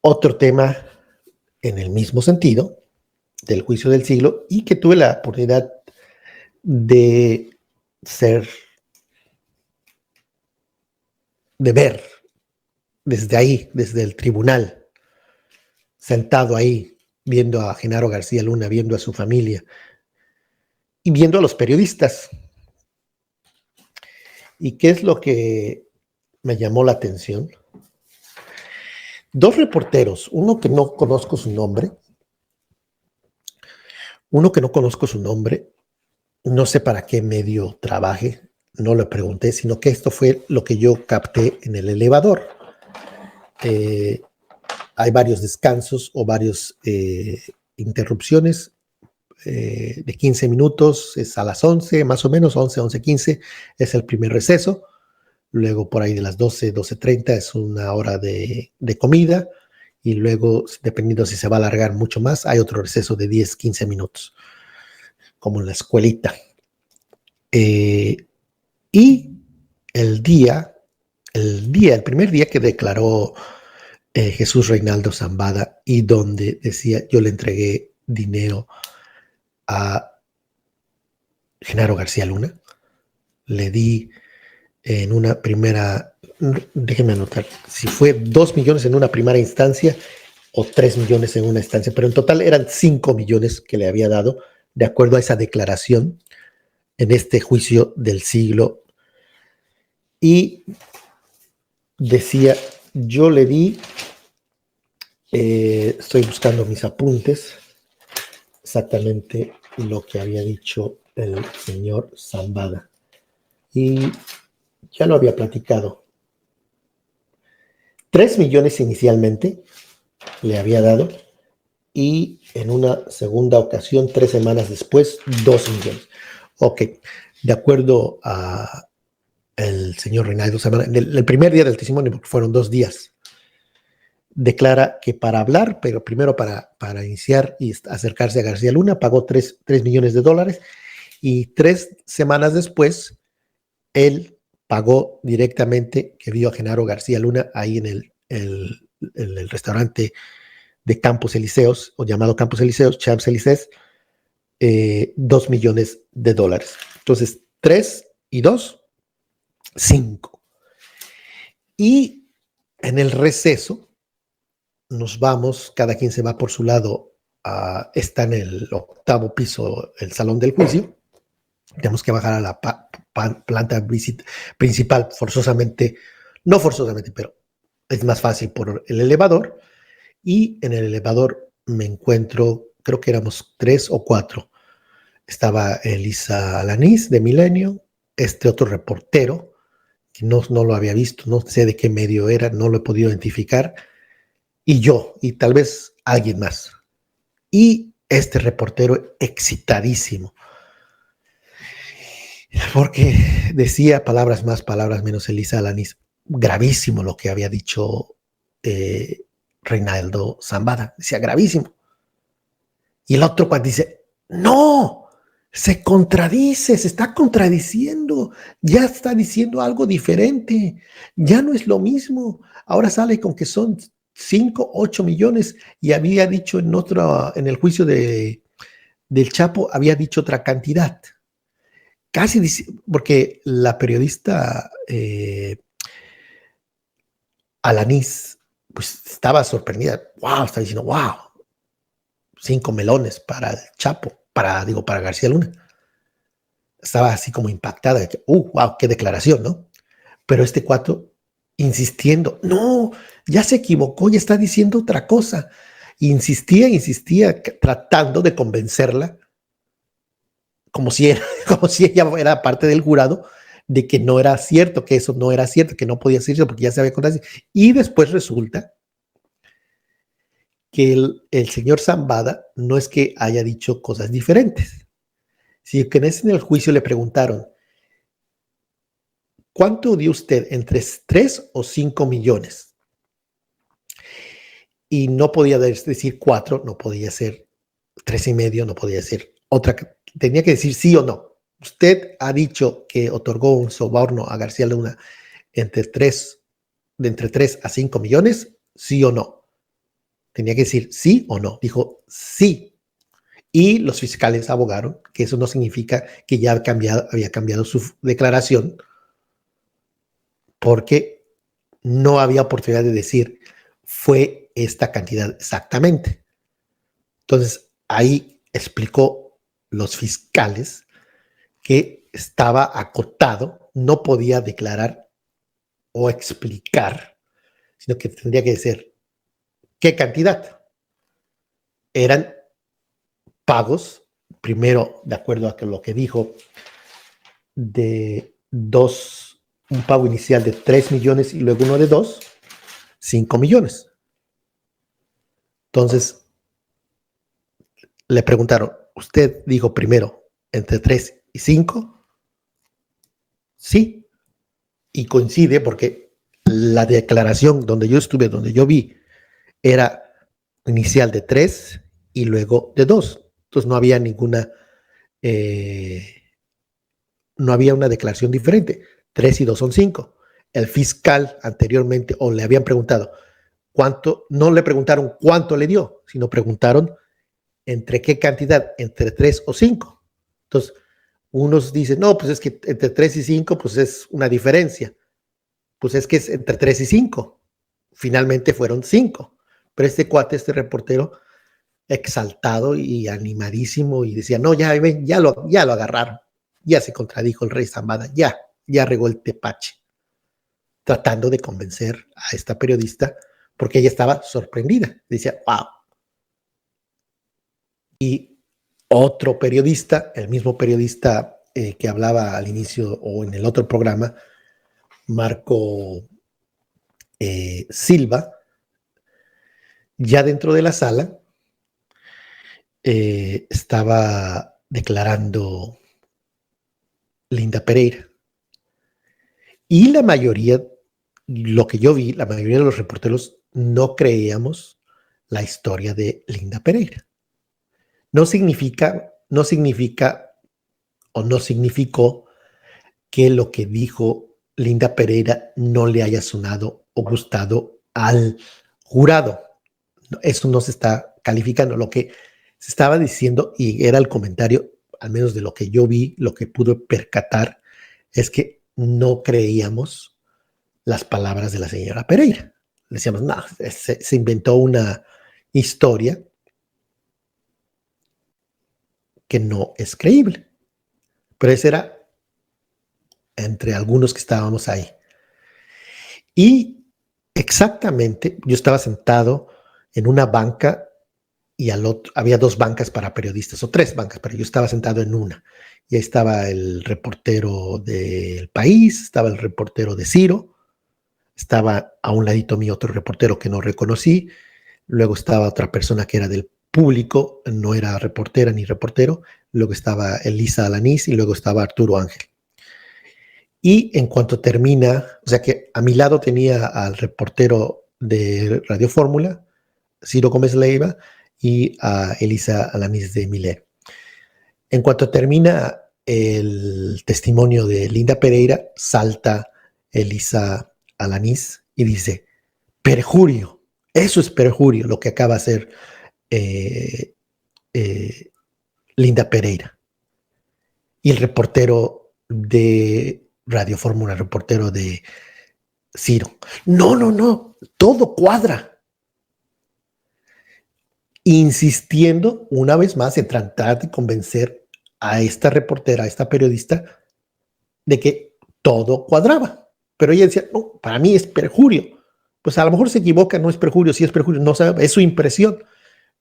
Otro tema en el mismo sentido del juicio del siglo y que tuve la oportunidad de ver desde ahí, desde el tribunal, sentado ahí, viendo a Genaro García Luna, viendo a su familia y viendo a los periodistas. ¿Y qué es lo que me llamó la atención? Dos reporteros, uno que no conozco su nombre, no sé para qué medio trabaje, no le pregunté, sino que esto fue lo que yo capté en el elevador. Hay varios descansos o varias interrupciones de 15 minutos, es a las 11, más o menos, 11:15 es el primer receso. Luego por ahí de las 12:30 es una hora de comida. Y luego, dependiendo si se va a alargar mucho más, hay otro receso de 10-15 minutos, como en la escuelita. Y el primer día que declaró Jesús Reinaldo Zambada y donde decía, yo le entregué dinero a Genaro García Luna, le di en una primera, déjenme anotar, si fue 2 millones en una primera instancia o 3 millones en una instancia, pero en total eran 5 millones que le había dado, de acuerdo a esa declaración en este juicio del siglo. Y decía, yo le di, estoy buscando mis apuntes, exactamente lo que había dicho el señor Zambada. Y ya lo había platicado. 3 millones inicialmente le había dado y en una segunda ocasión, 3 semanas después, 2 millones. Ok, de acuerdo a el señor Reinaldo Zambada, el primer día del testimonio, porque fueron 2 días, declara que para hablar, pero primero para iniciar y acercarse a García Luna, pagó 3 millones de dólares y 3 semanas después, él pagó directamente, que vio a Genaro García Luna ahí en el restaurante de Campos Elíseos, o llamado Campos Elíseos, Champs-Élysées, 2 millones de dólares. Entonces, 3 y 2, 5. Y en el receso, nos vamos, cada quien se va por su lado, está en el 8º piso el salón del juicio, tenemos que bajar a la planta principal forzosamente, no forzosamente, pero es más fácil por el elevador, y en el elevador me encuentro, creo que éramos 3 o 4, estaba Elisa Alanís de Milenio, este otro reportero, que no lo había visto, no sé de qué medio era, no lo he podido identificar, y yo, y tal vez alguien más. Y este reportero excitadísimo, porque decía palabras más, palabras menos Elisa Alanis, gravísimo lo que había dicho Reinaldo Zambada, decía gravísimo. Y el otro cuando dice, no, se contradice, se está contradiciendo, ya está diciendo algo diferente, ya no es lo mismo, ahora sale con que son 5, 8 millones y había dicho en el juicio del Chapo, había dicho otra cantidad. Casi dice, porque la periodista Alanis pues estaba sorprendida, wow, está diciendo, wow, 5 melones para el Chapo, para García Luna. Estaba así como impactada de que, wow, qué declaración, ¿no? Pero este cuatro insistiendo, no, ya se equivocó, ya está diciendo otra cosa. Insistía, tratando de convencerla, como si ella fuera parte del jurado, de que no era cierto, que eso no era cierto, que no podía ser cierto, porque ya se había contado. Y después resulta que el señor Zambada no es que haya dicho cosas diferentes, sino que en el juicio le preguntaron, ¿cuánto dio usted? ¿Entre 3 o 5 millones? Y no podía decir 4, no podía ser 3,5, no podía ser otra, tenía que decir sí o no. Usted ha dicho que otorgó un soborno a García Luna entre 3 a 5 millones, sí o no. Tenía que decir sí o no. Dijo sí. Y los fiscales abogaron que eso no significa que ya había cambiado su declaración, porque no había oportunidad de decir fue esta cantidad exactamente. Entonces, ahí explicó los fiscales que estaba acotado, no podía declarar o explicar, sino que tendría que decir qué cantidad. Eran pagos, primero, de acuerdo a lo que dijo, de un pago inicial de 3 millones y luego uno de 2, 5 millones. Entonces, le preguntaron, ¿usted dijo primero entre 3 y 5? Sí. Y coincide porque la declaración donde yo estuve, donde yo vi, era inicial de 3 y luego de 2. Entonces no había no había una declaración diferente. 3 y 2 son 5. El fiscal anteriormente, o le habían preguntado cuánto, no le preguntaron cuánto le dio, sino preguntaron entre qué cantidad, entre 3 o 5. Entonces, unos dicen, no, pues es que entre 3 y 5, pues es una diferencia. Pues es que es entre 3 y 5. Finalmente fueron 5. Pero este cuate, este reportero, exaltado y animadísimo, y decía, no, ya lo agarraron. Ya se contradijo el rey Zambada, ya regó el tepache, tratando de convencer a esta periodista, porque ella estaba sorprendida. Decía, wow. Y otro periodista, el mismo periodista que hablaba al inicio o en el otro programa, Marco Silva, ya dentro de la sala, estaba declarando Linda Pereira. Y la mayoría, lo que yo vi, la mayoría de los reporteros no creíamos la historia de Linda Pereira. No significa o no significó que lo que dijo Linda Pereira no le haya sonado o gustado al jurado. Eso no se está calificando. Lo que se estaba diciendo, y era el comentario, al menos de lo que yo vi, lo que pude percatar, es que no creíamos las palabras de la señora Pereira. Decíamos, no, se inventó una historia que no es creíble. Pero ese era entre algunos que estábamos ahí. Y exactamente, yo estaba sentado en una banca y al otro, había 2 bancas para periodistas, o 3 bancas, pero yo estaba sentado en una. Y ahí estaba el reportero del País, estaba el reportero de Ciro, estaba a un ladito mío otro reportero que no reconocí, luego estaba otra persona que era del Público, no era reportera ni reportero, luego estaba Elisa Alanís y luego estaba Arturo Ángel. Y en cuanto termina, o sea que a mi lado tenía al reportero de Radio Fórmula, Ciro Gómez Leiva, y a Elisa Alanís de Milet. En cuanto termina el testimonio de Linda Pereira, salta Elisa Alanís y dice, perjurio, eso es perjurio, lo que acaba de hacer Linda Pereira. Y el reportero de Radio Fórmula, el reportero de Ciro, no, todo cuadra. Insistiendo una vez más en tratar de convencer a esta reportera, a esta periodista, de que todo cuadraba. Pero ella decía, no, para mí es perjurio. Pues a lo mejor se equivoca, no es perjurio, sí es perjurio, no sabe, es su impresión.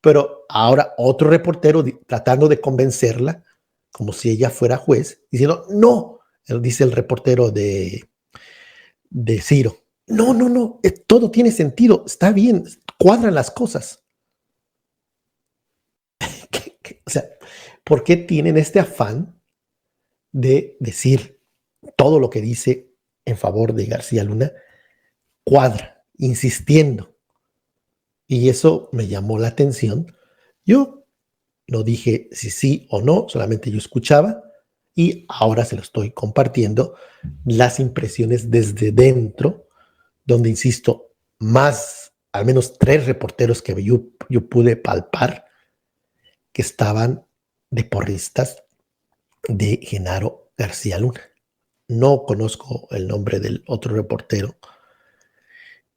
Pero ahora otro reportero tratando de convencerla, como si ella fuera juez, diciendo, no, dice el reportero de Ciro, no, todo tiene sentido, está bien, cuadran las cosas. O sea, ¿por qué tienen este afán de decir todo lo que dice en favor de García Luna? Cuadra, insistiendo. Y eso me llamó la atención. Yo no dije si sí o no, solamente yo escuchaba y ahora se lo estoy compartiendo, las impresiones desde dentro, donde, insisto, más al menos 3 reporteros que yo pude palpar que estaban de porristas de Genaro García Luna. No conozco el nombre del otro reportero,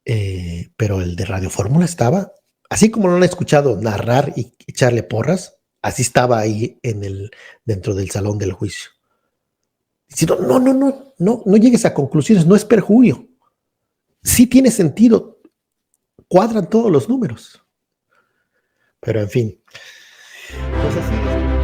pero el de Radio Fórmula estaba, así como lo han escuchado narrar y echarle porras, así estaba ahí dentro del salón del juicio. Diciendo, no llegues a conclusiones, no es perjurio. Sí tiene sentido, cuadran todos los números. Pero en fin, pues así es.